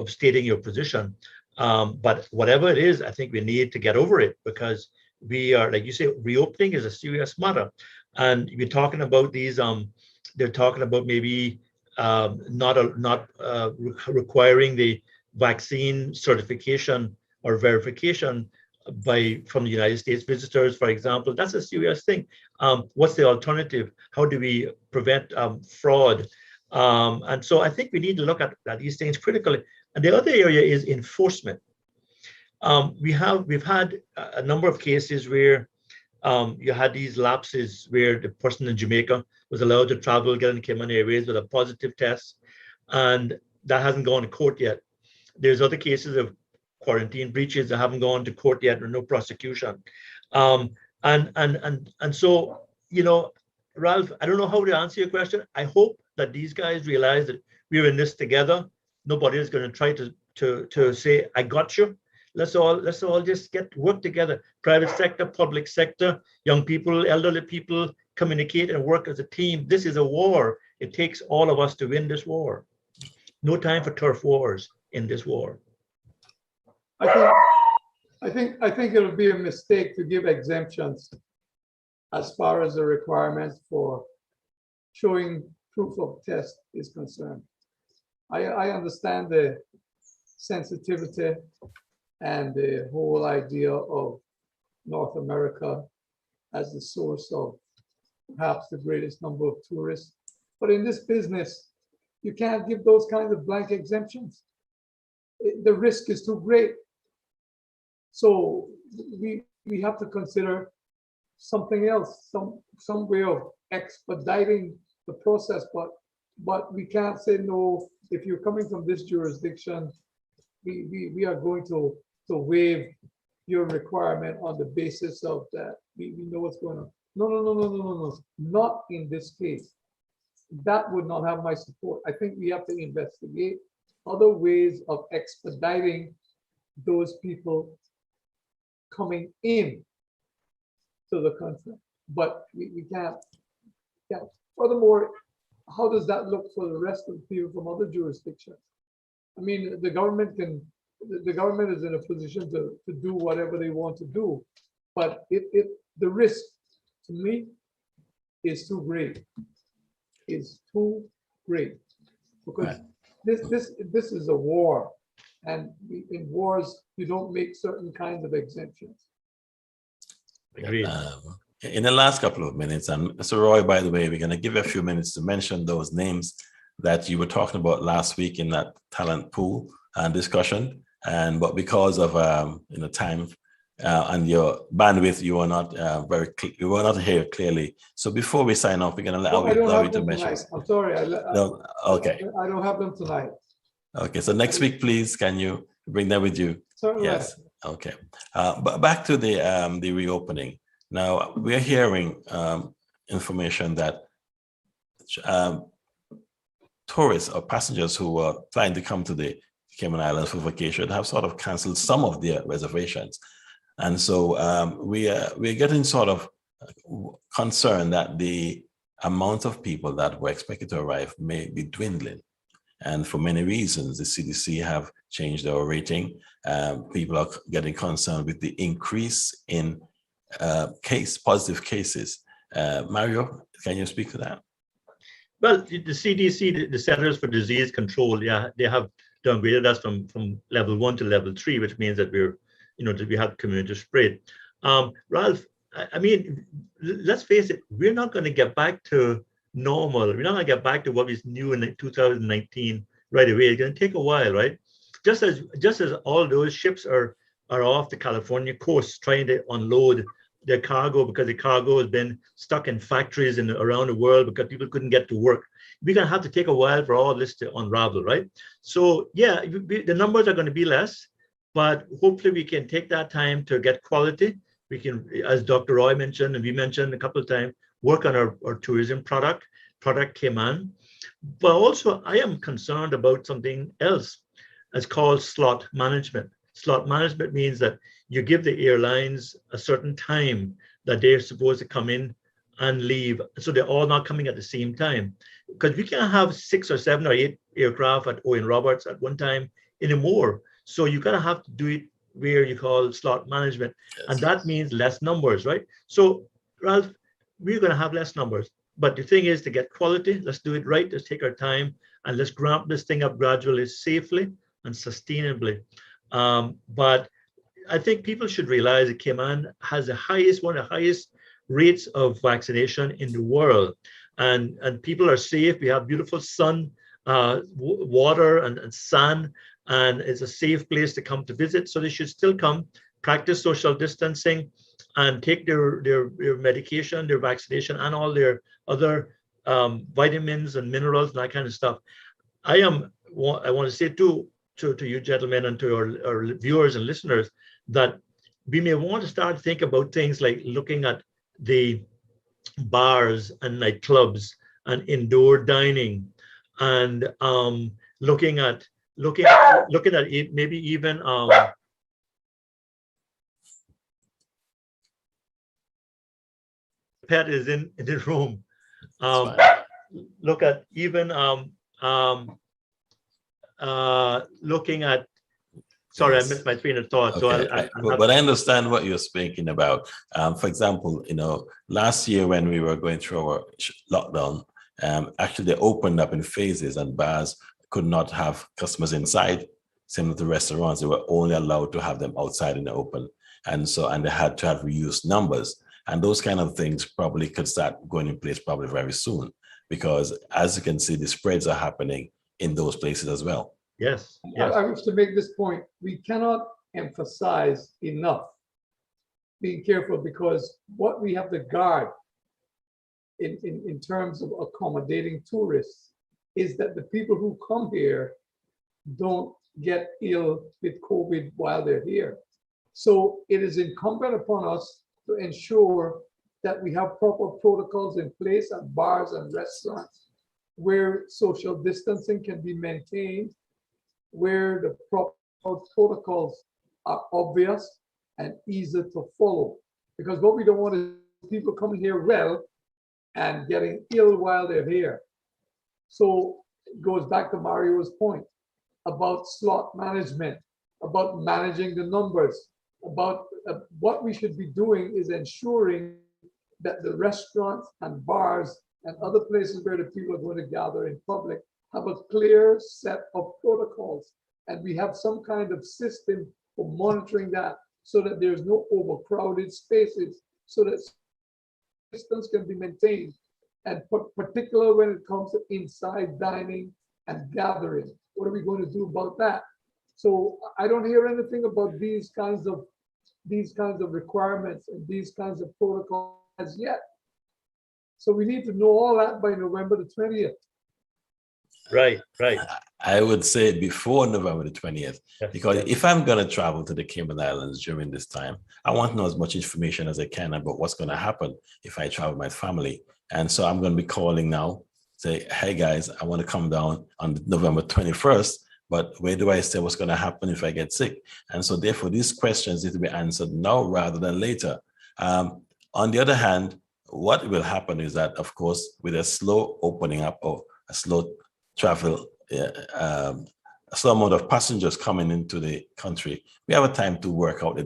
stating your position. But whatever it is, I think we need to get over it, because we are, like you say, reopening is a serious matter. And we're talking about these, they're talking about maybe not requiring the vaccine certification or verification from the United States visitors, for example. That's a serious thing. What's the alternative? How do we prevent fraud? And so I think we need to look at these things critically. And the other area is enforcement. We've had a number of cases where you had these lapses where the person in Jamaica was allowed to travel, get in Cayman Airways with a positive test, and that hasn't gone to court yet. There's other cases of quarantine breaches that haven't gone to court yet, or no prosecution. And so, you know, Ralph, I don't know how to answer your question. I hope that these guys realize that we're in this together. Nobody is going to try to say, I got you. Let's all just work together. Private sector, public sector, young people, elderly people, communicate and work as a team. This is a war. It takes all of us to win this war. No time for turf wars in this war. I think it would be a mistake to give exemptions as far as the requirement for showing proof of test is concerned. I understand the sensitivity and the whole idea of North America as the source of perhaps the greatest number of tourists. But in this business, you can't give those kinds of blanket exemptions. The risk is too great. So we have to consider something else, some way of expediting the process, but we can't say no. If you're coming from this jurisdiction, we are going to waive your requirement on the basis of that. We know what's going on. No, not in this case. That would not have my support. I think we have to investigate other ways of expediting those people coming in to the country. But we can't. Furthermore, how does that look for the rest of the people from other jurisdictions? I mean, the government is in a position to do whatever they want to do, but the risk to me is too great. Is too great because this is a war, and in wars you don't make certain kinds of exemptions. Agreed. In the last couple of minutes, and so Roy, by the way, we're going to give you a few minutes to mention those names that you were talking about last week in that talent pool and discussion. But because of time and your bandwidth, you were not you were not here clearly. So before we sign off, we're going to allow you to mention. I'm sorry. No, okay. I don't have them tonight. Okay. So next week, please, can you bring them with you? Certainly. Yes. Okay. But back to the reopening. Now we're hearing information that tourists or passengers who were planning to come to the Cayman Islands for vacation have sort of canceled some of their reservations. And so we're getting sort of concerned that the amount of people that were expected to arrive may be dwindling. And for many reasons, the CDC have changed their rating. People are getting concerned with the increase in positive cases. Mario, can you speak to that? Well, the CDC, the Centers for Disease Control, they have downgraded us from level 1 to level 3, which means that that we have community spread. Ralph, I mean, let's face it, we're not going to get back to normal. We're not going to get back to what we knew in 2019 right away. It's going to take a while, right? Just as all those ships are off the California coast trying to unload their cargo because the cargo has been stuck in factories around the world because people couldn't get to work. We're going to have to take a while for all this to unravel, right? So yeah, the numbers are going to be less, but hopefully we can take that time to get quality. We can, as Dr. Roy mentioned, and we mentioned a couple of times, work on our tourism product Cayman. But also I am concerned about something else. It's called slot management. Slot management means that you give the airlines a certain time that they're supposed to come in and leave. So they're all not coming at the same time. Because we can't have 6 or 7 or 8 aircraft at Owen Roberts at one time anymore. So you're going to have to do it where you call slot management. Yes. And that means less numbers, right? So Ralph, we're going to have less numbers. But the thing is to get quality, let's do it right. Let's take our time and let's ramp this thing up gradually, safely and sustainably. But I think people should realize that Cayman has one of the highest rates of vaccination in the world. And people are safe. We have beautiful sun, water and sand, and it's a safe place to come to visit. So they should still come, practice social distancing, and take their medication, their vaccination, and all their other vitamins and minerals and that kind of stuff. I want to say to you gentlemen and to our viewers and listeners that we may want to start to think about things like looking at the bars and nightclubs and indoor dining, and looking at it, maybe even pet is in the room. Look at even looking at. Sorry, yes. I missed my train of thought. Okay. But I understand what you're speaking about. For example, last year when we were going through our lockdown, Actually, they opened up in phases, and bars could not have customers inside. Similar to restaurants, they were only allowed to have them outside in the open. And they had to have reduced numbers. And those kind of things probably could start going in place probably very soon, because as you can see, the spreads are happening in those places as well. Yes. I wish to make this point. We cannot emphasize enough being careful, because what we have to guard in terms of accommodating tourists is that the people who come here don't get ill with COVID while they're here. So it is incumbent upon us to ensure that we have proper protocols in place at bars and restaurants where social distancing can be maintained, where the proper protocols are obvious and easy to follow. Because what we don't want is people coming here well and getting ill while they're here. So it goes back to Mario's point about slot management, about managing the numbers, about what we should be doing is ensuring that the restaurants and bars and other places where the people are going to gather in public have a clear set of protocols. And we have some kind of system for monitoring that, so that there's no overcrowded spaces, so that distance can be maintained. And particularly when it comes to inside dining and gathering, what are we going to do about that? So I don't hear anything about these kinds of requirements and these kinds of protocols as yet. So we need to know all that by November the 20th. Right. I would say before November the 20th, because if I'm going to travel to the Cayman Islands during this time, I want to know as much information as I can about what's going to happen if I travel with my family. And so I'm going to be calling now, say, hey guys, I want to come down on November 21st, but where do I stay? What's going to happen if I get sick? And so therefore, these questions need to be answered now rather than later. On the other hand, what will happen is that, of course, with a slow opening up or a slow travel, a slow amount of passengers coming into the country, we have a time to work out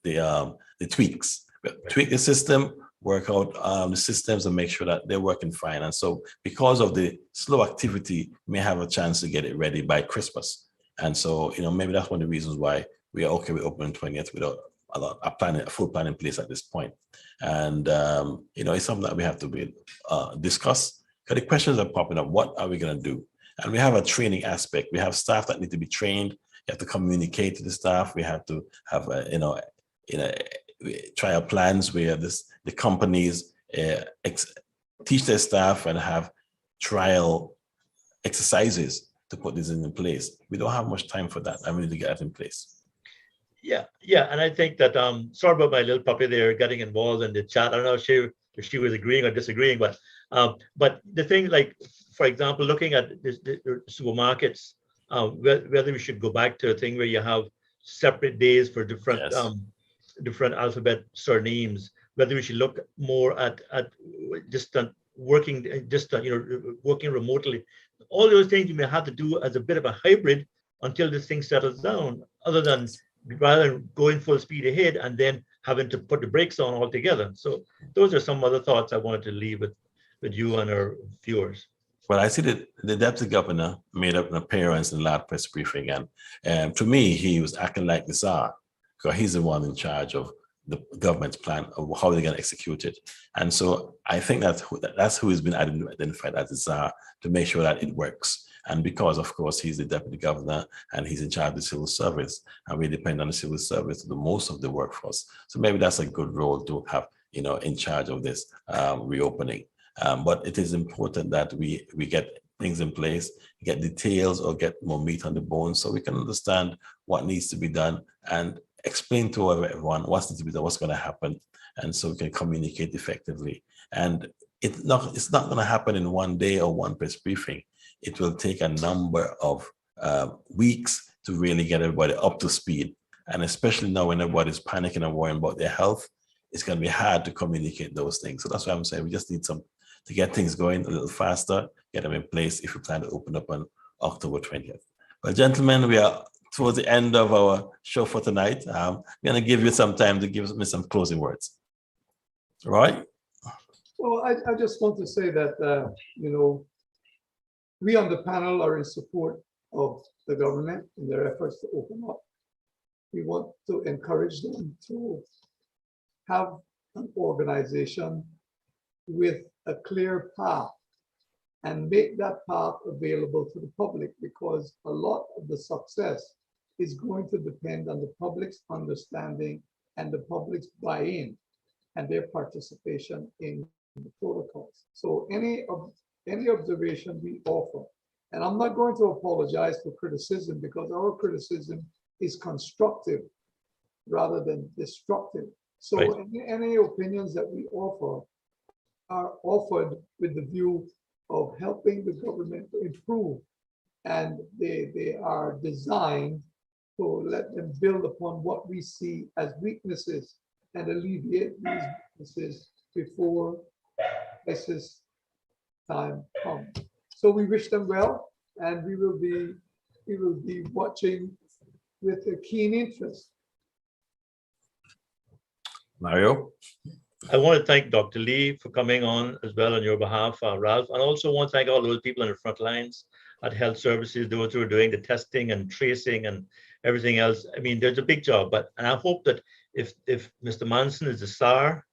the tweaks. Tweak the system, work out the systems and make sure that they're working fine. And so because of the slow activity, we may have a chance to get it ready by Christmas. And so, maybe that's one of the reasons why we are okay with opening 20th without a full plan in place at this point. And, it's something that we have to discuss, because the questions are popping up. What are we going to do? And we have a training aspect. We have staff that need to be trained. You have to communicate to the staff. We have to have, trial plans where the companies teach their staff and have trial exercises to put this in place. We don't have much time for that. I need to get that in place. Yeah. And I think that sorry about my little puppy there getting involved in the chat. I don't know if she was agreeing or disagreeing, but the thing, like, for example, looking at the supermarkets, whether we should go back to a thing where you have separate days for different different alphabet surnames, whether we should look more at working remotely. All those things you may have to do as a bit of a hybrid until this thing settles down, rather than going full speed ahead and then having to put the brakes on altogether. So those are some other thoughts I wanted to leave with you and our viewers. Well, I see that the deputy governor made up an appearance in the last press briefing, and to me, he was acting like the Tsar, because he's the one in charge of the government's plan of how they're going to execute it. And so I think that's who has been identified as the Tsar, to make sure that it works. And because, of course, he's the deputy governor and he's in charge of the civil service, and we depend on the civil service to do most of the work for us. So maybe that's a good role to have, in charge of this reopening. But it is important that we get things in place, get details or get more meat on the bone, so we can understand what needs to be done and explain to everyone what needs to be done, what's going to happen, and so we can communicate effectively. And it's not going to happen in one day or one press briefing. It will take a number of weeks to really get everybody up to speed. And especially now when everybody's panicking and worrying about their health, it's going to be hard to communicate those things. So that's why I'm saying we just need to get things going a little faster, get them in place if we plan to open up on October 20th. Well, gentlemen, we are towards the end of our show for tonight. I'm going to give you some time to give me some closing words. All right? Well, I just want to say that, you know, we on the panel are in support of the government in their efforts to open up. We want to encourage them to have an organization with a clear path and make that path available to the public, because a lot of the success is going to depend on the public's understanding and the public's buy-in and their participation in the protocols. So any observation we offer, and I'm not going to apologize for criticism, because our criticism is constructive rather than destructive. So Right. any opinions that we offer are offered with the view of helping the government to improve, and they are designed to let them build upon what we see as weaknesses and alleviate these weaknesses before crisis time comes. So we wish them well, and we will be watching with a keen interest. Mario? I want to thank Dr. Lee for coming on as well on your behalf, Ralph, and also want to thank all those people on the front lines at health services, those who are doing the testing and tracing and everything else. I mean, there's a big job, and I hope that if Mr. Manson is the star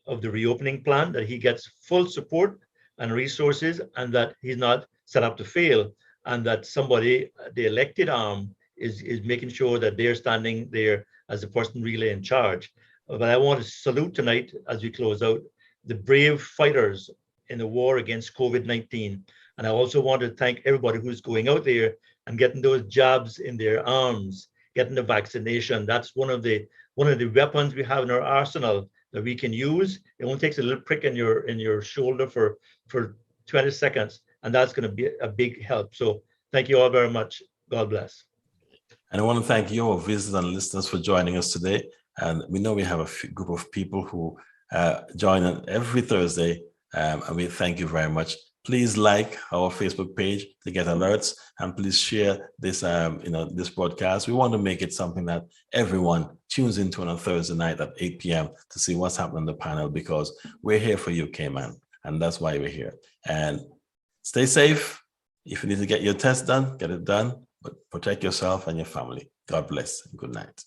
of the reopening plan, that he gets full support and resources, and that he's not set up to fail, and that somebody, the elected arm, is making sure that they're standing there as the person really in charge. But I want to salute tonight, as we close out, the brave fighters in the war against COVID-19. And I also want to thank everybody who's going out there and getting those jabs in their arms, getting the vaccination. That's one of the weapons we have in our arsenal that we can use. It only takes a little prick in your shoulder for 20 seconds, and that's going to be a big help. So thank you all very much. God bless. And I want to thank you, our visitors and listeners, for joining us today. And we know we have a group of people who join in every Thursday, and we thank you very much. Please like our Facebook page to get alerts, and please share this, this broadcast. We want to make it something that everyone tunes into on a Thursday night at 8 p.m. to see what's happening on the panel, because we're here for you, Cayman, and that's why we're here. And stay safe. If you need to get your test done, get it done, but protect yourself and your family. God bless. Good night.